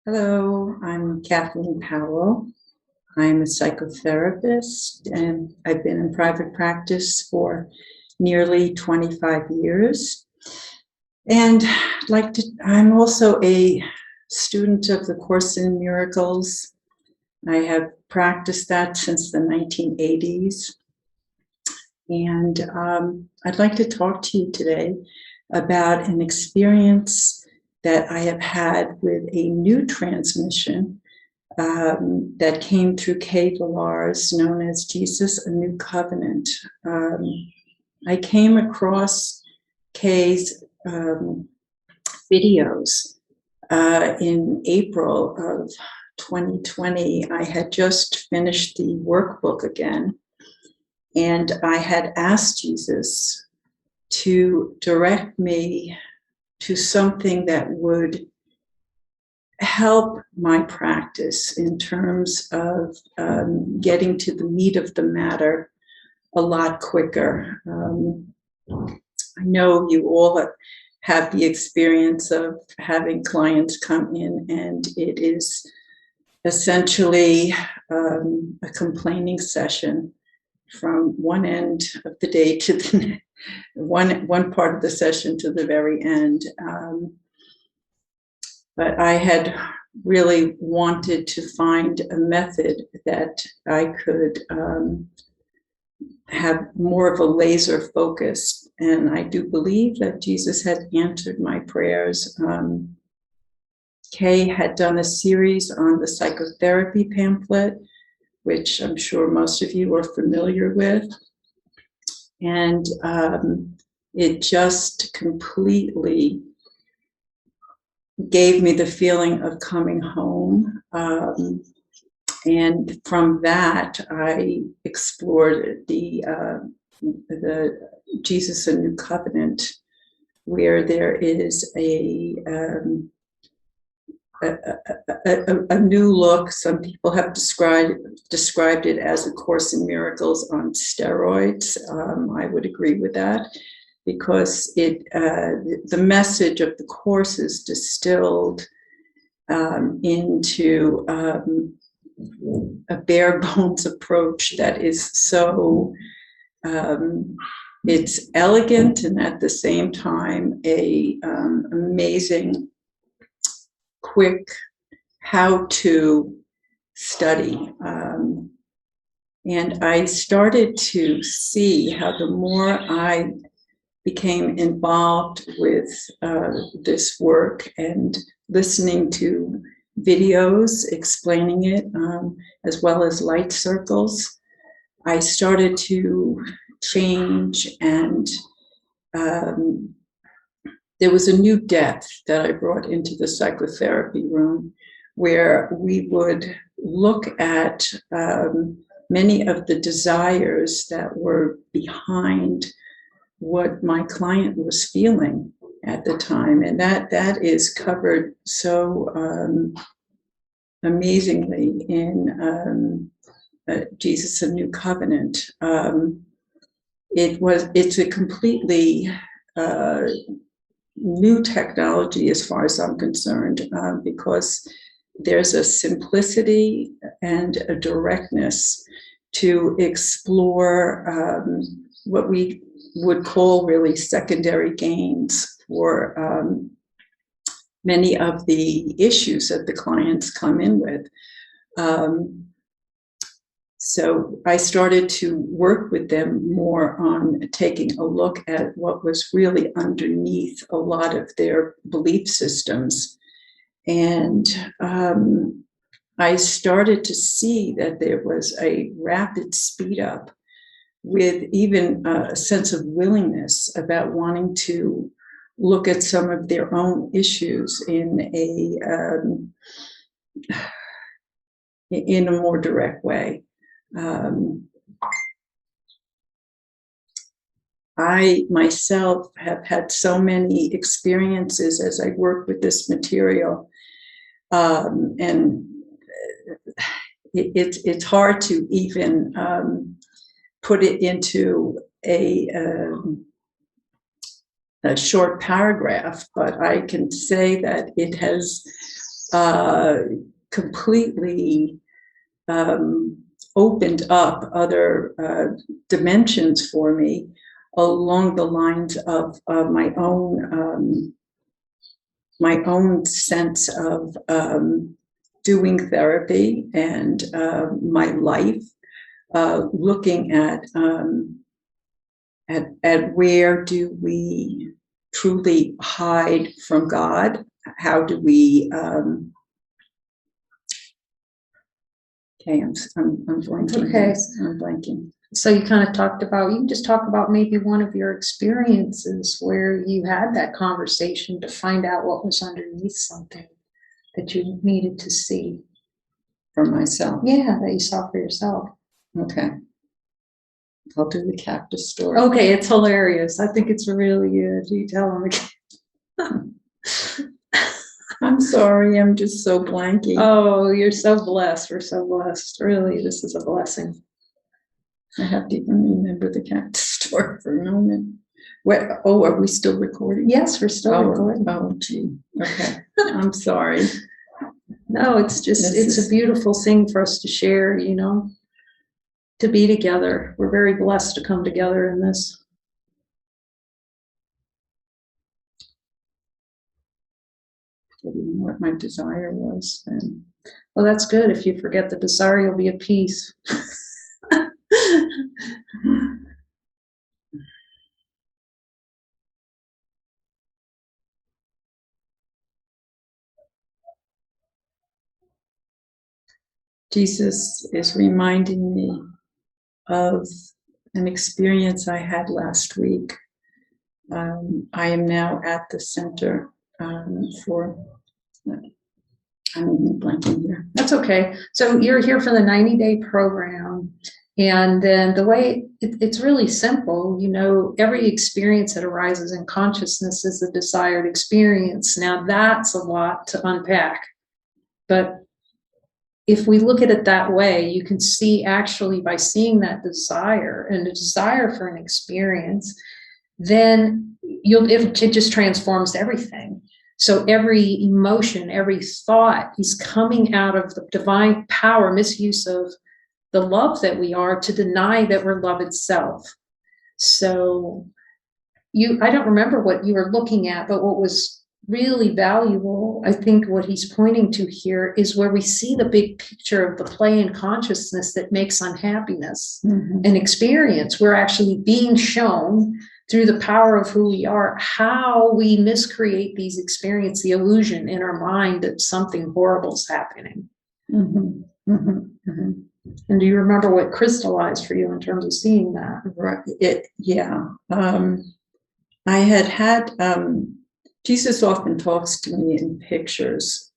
Hello, I'm Cathleen Powell. I'm a psychotherapist and I've been in private practice for nearly 25 years. And I'm also a student of the Course in Miracles. I have practiced that since the 1980s. And I'd like to talk to you today about an experience that I have had with a new transmission that came through Kay Villar's, known as Jesus, A New Covenant. I came across Kay's videos in April of 2020. I had just finished the workbook again, and I had asked Jesus to direct me to something that would help my practice in terms of getting to the meat of the matter a lot quicker. I know you all have the experience of having clients come in and it is essentially a complaining session from one end of the day to the one part of the session to the very end. But I had really wanted to find a method that I could have more of a laser focus. And I do believe that Jesus had answered my prayers. Kay had done a series on the psychotherapy pamphlet, which I'm sure most of you are familiar with. And it just completely gave me the feeling of coming home. And from that, I explored the Jesus, A New Covenant, where there is a new look. Some people have described it as A Course in Miracles on steroids. I would agree with that, because the message of the Course is distilled into a bare bones approach that is so it's elegant and at the same time a amazing quick how-to study. And I started to see how the more I became involved with this work and listening to videos explaining it, as well as light circles, I started to change, and there was a new depth that I brought into the psychotherapy room, where we would look at many of the desires that were behind what my client was feeling at the time. And that is covered so amazingly in Jesus, A New Covenant. It's a completely new technology as far as I'm concerned, because there's a simplicity and a directness to explore what we would call really secondary gains for many of the issues that the clients come in with. So I started to work with them more on taking a look at what was really underneath a lot of their belief systems. And I started to see that there was a rapid speed up with even a sense of willingness about wanting to look at some of their own issues in a more direct way. I myself have had so many experiences as I work with this material, and it's hard to even put it into a short paragraph, but I can say that it has completely opened up other dimensions for me along the lines of my own sense of doing therapy and my life, looking at where do we truly hide from God? How do we? Okay, I'm blanking. Okay. I'm blanking. So you kind of talked about, you can just talk about maybe one of your experiences where you had that conversation to find out what was underneath something that you needed to see. For myself. Yeah, that you saw for yourself. Okay. I'll do the cactus story. Okay, it's hilarious. I think it's really good. You tell them. I'm sorry, I'm just so blanky. Oh, you're so blessed. We're so blessed. Really, this is a blessing. I have to even remember the cactus story for a moment. Are we still recording? Yes, we're still recording. Oh, gee. Okay. I'm sorry. No, it's a beautiful thing for us to share, to be together. We're very blessed to come together in this. I didn't know what my desire was then. Well, that's good. If you forget the desire, you'll be at peace. Jesus is reminding me of an experience I had last week. I am now at the center for, I'm blanking here. That's okay. So you're here for the 90-day program. And then the way it's really simple, every experience that arises in consciousness is a desired experience. Now that's a lot to unpack. But if we look at it that way, you can see actually by seeing that desire and the desire for an experience, then it just transforms everything. So every emotion, every thought is coming out of the divine power, misuse of the love that we are to deny that we're love itself. So I don't remember what you were looking at, but what was really valuable, I think what he's pointing to here is where we see the big picture of the play in consciousness that makes unhappiness an experience. We're actually being shown through the power of who we are, how we miscreate these experiences, the illusion in our mind that something horrible is happening. And do you remember what crystallized for you in terms of seeing that? Right. Yeah. I had Jesus often talks to me in pictures.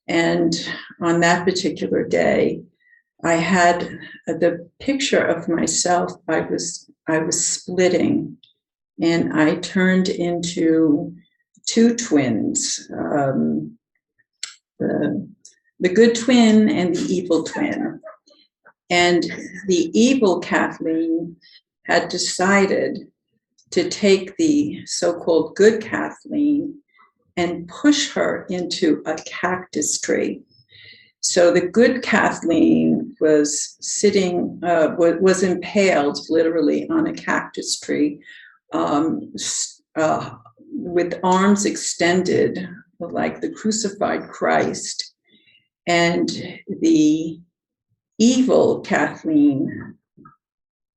And on that particular day, I had the picture of myself. I was splitting, and I turned into two twins, the good twin and the evil twin. And the evil Kathleen had decided to take the so-called good Kathleen and push her into a cactus tree. So the good Kathleen was sitting, was impaled literally on a cactus tree with arms extended like the crucified Christ. And the evil Kathleen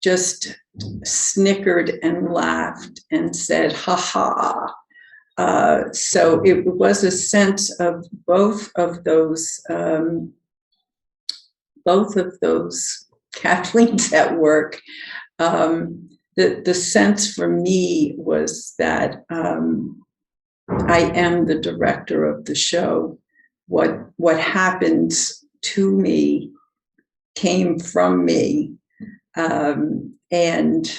just snickered and laughed and said, "Ha ha." So it was a sense of both of those Kathleens at work. The sense for me was that I am the director of the show. What happens to me came from me. And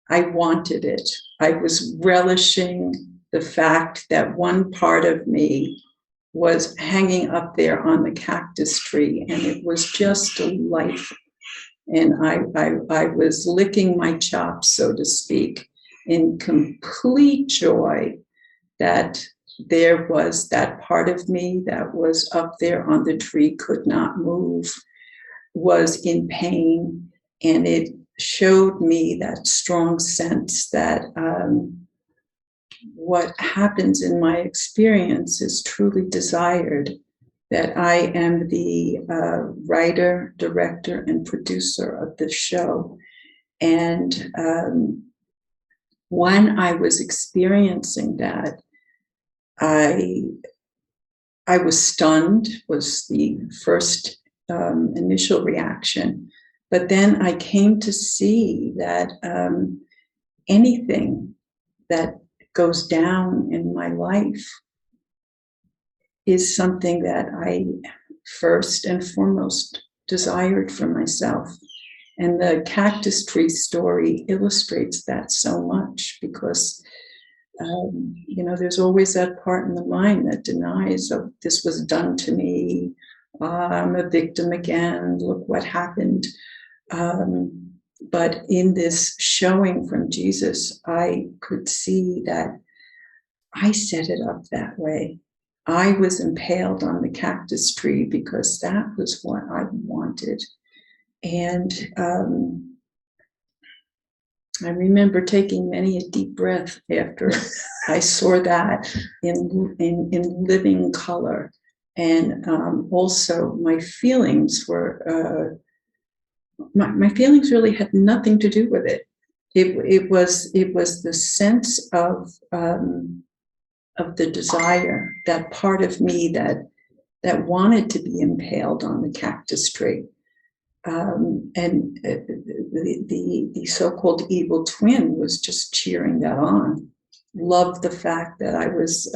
I wanted it. I was relishing the fact that one part of me was hanging up there on the cactus tree, and it was just delightful. And I was licking my chops, so to speak, in complete joy that there was that part of me that was up there on the tree, could not move, was in pain, and it showed me that strong sense that what happens in my experience is truly desired, that I am the writer, director, and producer of the show. And when I was experiencing that, I was stunned, was the first initial reaction. But then I came to see that anything that goes down in my life is something that I first and foremost desired for myself. And the cactus tree story illustrates that so much, because there's always that part in the mind that denies, oh, this was done to me, I'm a victim again, look what happened. But in this showing from Jesus, I could see that I set it up that way. I was impaled on the cactus tree because that was what I wanted. And I remember taking many a deep breath after I saw that in living color. And also my feelings were, my feelings really had nothing to do with it. It was the sense of the desire, that part of me that wanted to be impaled on the cactus tree. And the so-called evil twin was just cheering that on. Loved the fact that I was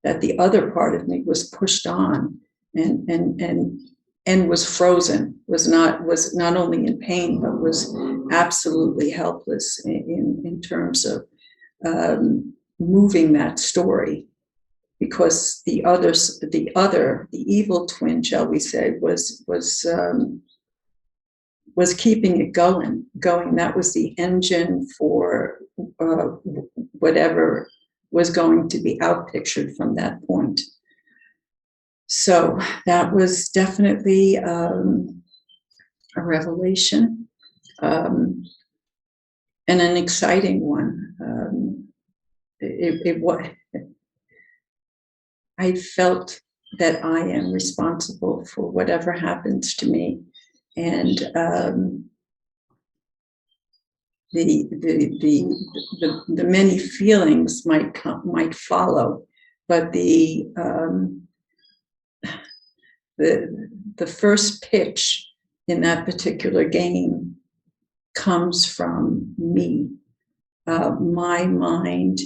that the other part of me was pushed on and was frozen, was not only in pain, but was absolutely helpless in terms of moving that story, because the evil twin, shall we say, was keeping it going. That was the engine for whatever was going to be outpictured from that point. So that was definitely a revelation, and an exciting one. I felt that I am responsible for whatever happens to me, and the many feelings might follow, but the first pitch in that particular game comes from me, my mind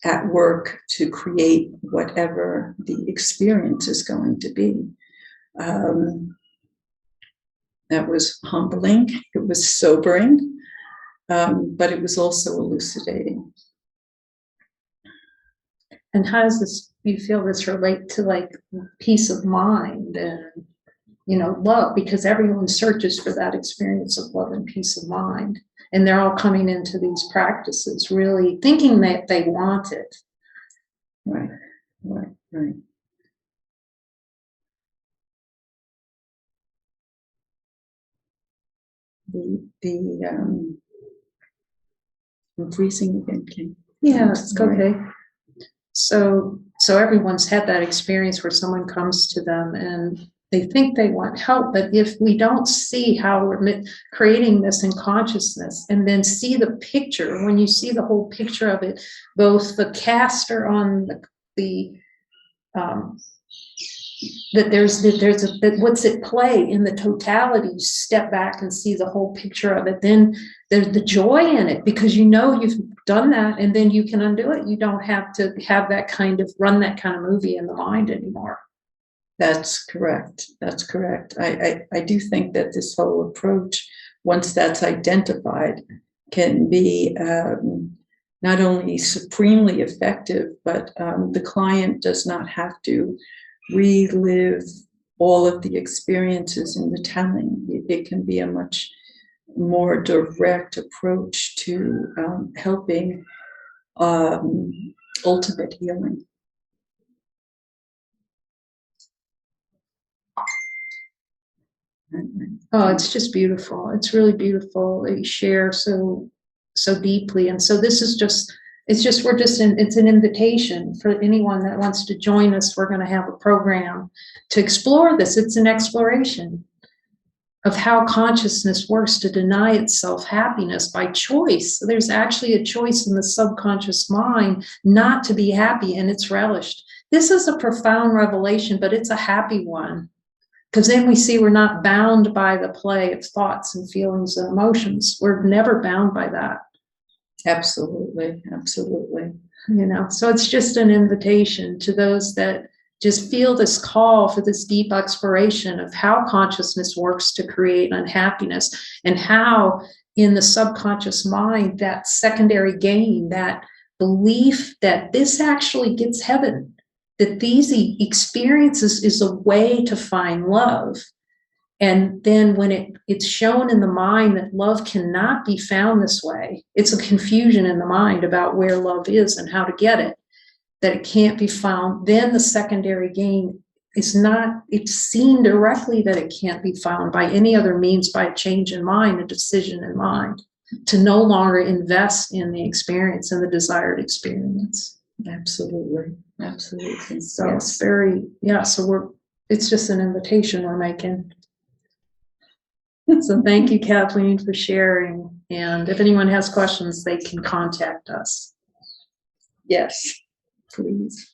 at work to create whatever the experience is going to be. That was humbling, it was sobering, but it was also elucidating. And how does you feel this relate to like peace of mind and, love? Because everyone searches for that experience of love and peace of mind. And they're all coming into these practices really thinking that they want it. Right. I'm freezing again, Kim. Yeah, it's okay. So everyone's had that experience where someone comes to them and they think they want help, but if we don't see how we're creating this in consciousness and then see the picture, when you see the whole picture of it, both the caster on that there's what's at play in the totality, you step back and see the whole picture of it, then there's the joy in it, because you've done that and then you can undo it. You don't have to have run that kind of movie in the mind anymore. That's correct. I do think that this whole approach, once that's identified, can be not only supremely effective, but the client does not have to relive all of the experiences in the telling. It can be a much more direct approach to helping ultimate healing. Oh, it's just beautiful. It's really beautiful that you share so deeply. And so this is just, it's an invitation for anyone that wants to join us. We're going to have a program to explore this. It's an exploration of how consciousness works to deny itself happiness by choice. There's actually a choice in the subconscious mind not to be happy, and it's relished. This is a profound revelation, but it's a happy one. Because then we see we're not bound by the play of thoughts and feelings and emotions. We're never bound by that. Absolutely, absolutely. You know, so it's just an invitation to those that just feel this call for this deep exploration of how consciousness works to create unhappiness, and how in the subconscious mind, that secondary gain, that belief that this actually gets heaven, that these experiences is a way to find love. And then when it's shown in the mind that love cannot be found this way, it's a confusion in the mind about where love is and how to get it, that it can't be found, then the secondary gain is not, it's seen directly that it can't be found by any other means, by a change in mind, a decision in mind, to no longer invest in the experience and the desired experience. Absolutely, absolutely. So yes. It's very, so it's just an invitation we're making. So thank you, Kathleen, for sharing. And if anyone has questions, they can contact us. Yes, please.